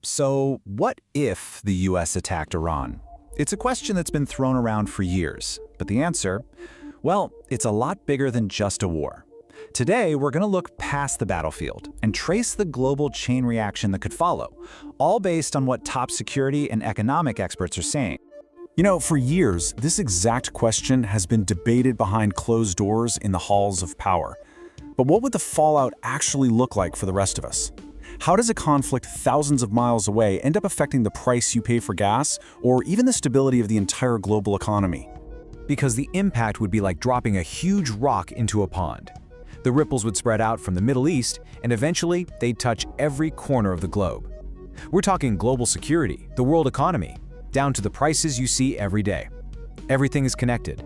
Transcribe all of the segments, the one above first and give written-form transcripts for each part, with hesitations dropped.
So, what if the US attacked Iran? It's a question that's been thrown around for years, but the answer? Well, it's a lot bigger than just a war. Today, we're going to look past the battlefield and trace the global chain reaction that could follow, all based on what top security and economic experts are saying. You know, for years, this exact question has been debated behind closed doors in the halls of power. But what would the fallout actually look like for the rest of us? How does a conflict thousands of miles away end up affecting the price you pay for gas, or even the stability of the entire global economy? Because the impact would be like dropping a huge rock into a pond. The ripples would spread out from the Middle East, and eventually they'd touch every corner of the globe. We're talking global security, the world economy, down to the prices you see every day. Everything is connected.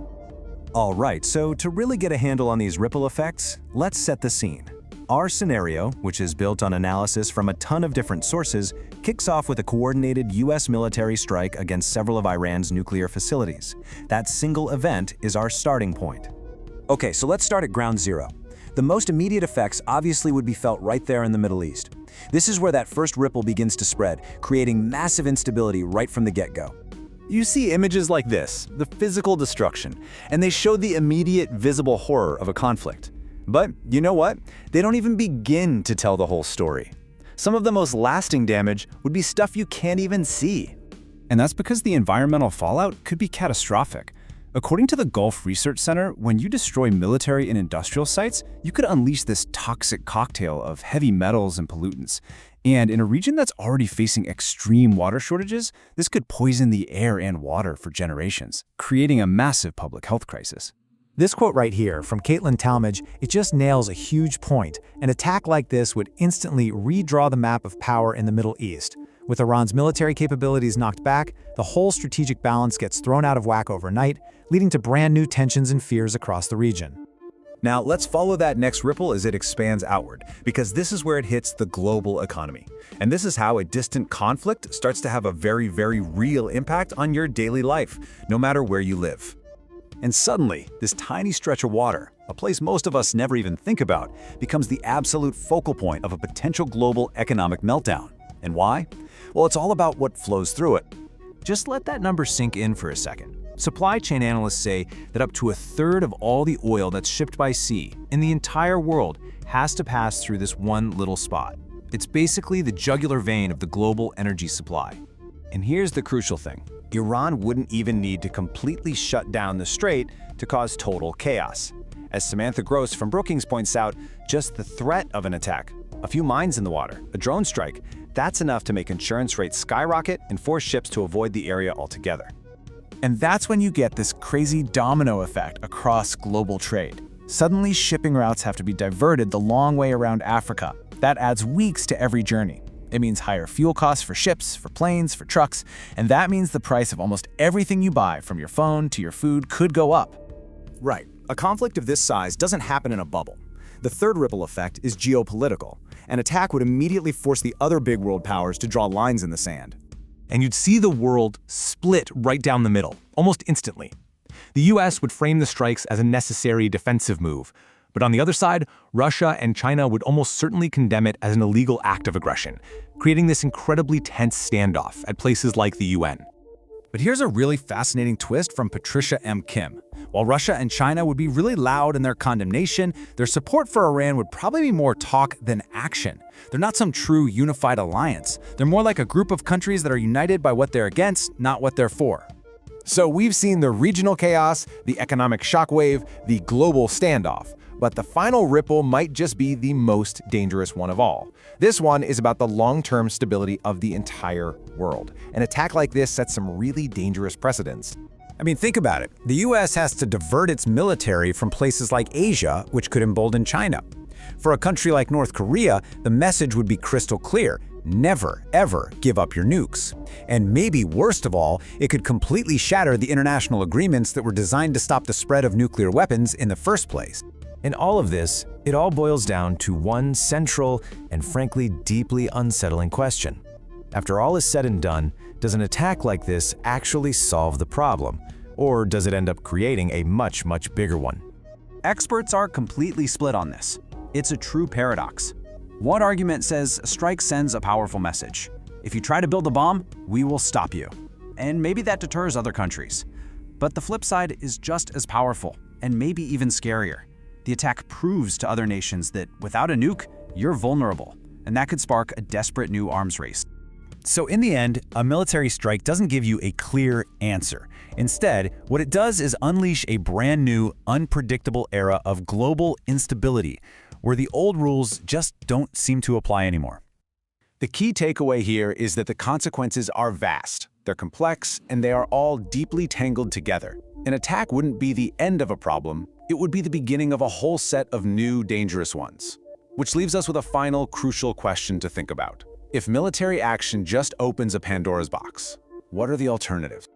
All right, so to really get a handle on these ripple effects, let's set the scene. Our scenario, which is built on analysis from a ton of different sources, kicks off with a coordinated US military strike against several of Iran's nuclear facilities. That single event is our starting point. Okay, so let's start at ground zero. The most immediate effects obviously would be felt right there in the Middle East. This is where that first ripple begins to spread, creating massive instability right from the get-go. You see images like this, the physical destruction, and they show the immediate visible horror of a conflict. But you know what? They don't even begin to tell the whole story. Some of the most lasting damage would be stuff you can't even see. And that's because the environmental fallout could be catastrophic. According to the Gulf Research Center, when you destroy military and industrial sites, you could unleash this toxic cocktail of heavy metals and pollutants. And in a region that's already facing extreme water shortages, this could poison the air and water for generations, creating a massive public health crisis. This quote right here from Caitlin Talmadge, it just nails a huge point. An attack like this would instantly redraw the map of power in the Middle East. With Iran's military capabilities knocked back, the whole strategic balance gets thrown out of whack overnight, leading to brand new tensions and fears across the region. Now, let's follow that next ripple as it expands outward, because this is where it hits the global economy. And this is how a distant conflict starts to have a very, very real impact on your daily life, no matter where you live. And suddenly, this tiny stretch of water, a place most of us never even think about, becomes the absolute focal point of a potential global economic meltdown. And why? Well, it's all about what flows through it. Just let that number sink in for a second. Supply chain analysts say that up to a third of all the oil that's shipped by sea in the entire world has to pass through this one little spot. It's basically the jugular vein of the global energy supply. And here's the crucial thing. Iran wouldn't even need to completely shut down the strait to cause total chaos. As Samantha Gross from Brookings points out, just the threat of an attack, a few mines in the water, a drone strike, that's enough to make insurance rates skyrocket and force ships to avoid the area altogether. And that's when you get this crazy domino effect across global trade. Suddenly, shipping routes have to be diverted the long way around Africa. That adds weeks to every journey. It means higher fuel costs for ships, for planes, for trucks, and that means the price of almost everything you buy, from your phone to your food, could go up. Right. A conflict of this size doesn't happen in a bubble. The third ripple effect is geopolitical. An attack would immediately force the other big world powers to draw lines in the sand. And you'd see the world split right down the middle, almost instantly. The US would frame the strikes as a necessary defensive move, but on the other side, Russia and China would almost certainly condemn it as an illegal act of aggression, creating this incredibly tense standoff at places like the UN. But here's a really fascinating twist from Patricia M. Kim. While Russia and China would be really loud in their condemnation, their support for Iran would probably be more talk than action. They're not some true unified alliance. They're more like a group of countries that are united by what they're against, not what they're for. So we've seen the regional chaos, the economic shockwave, the global standoff. But the final ripple might just be the most dangerous one of all. This one is about the long-term stability of the entire world. An attack like this sets some really dangerous precedents. I mean, think about it. The US has to divert its military from places like Asia, which could embolden China. For a country like North Korea, the message would be crystal clear. Never, ever give up your nukes. And maybe worst of all, it could completely shatter the international agreements that were designed to stop the spread of nuclear weapons in the first place. In all of this, it all boils down to one central and frankly deeply unsettling question. After all is said and done, does an attack like this actually solve the problem? Or does it end up creating a much, much bigger one? Experts are completely split on this. It's a true paradox. One argument says a strike sends a powerful message. If you try to build a bomb, we will stop you. And maybe that deters other countries. But the flip side is just as powerful, and maybe even scarier. The attack proves to other nations that without a nuke, you're vulnerable, and that could spark a desperate new arms race. So in the end, a military strike doesn't give you a clear answer. Instead, what it does is unleash a brand new, unpredictable era of global instability, where the old rules just don't seem to apply anymore. The key takeaway here is that the consequences are vast, they're complex, and they are all deeply tangled together. An attack wouldn't be the end of a problem, it would be the beginning of a whole set of new, dangerous ones. Which leaves us with a final, crucial question to think about. If military action just opens a Pandora's box, what are the alternatives?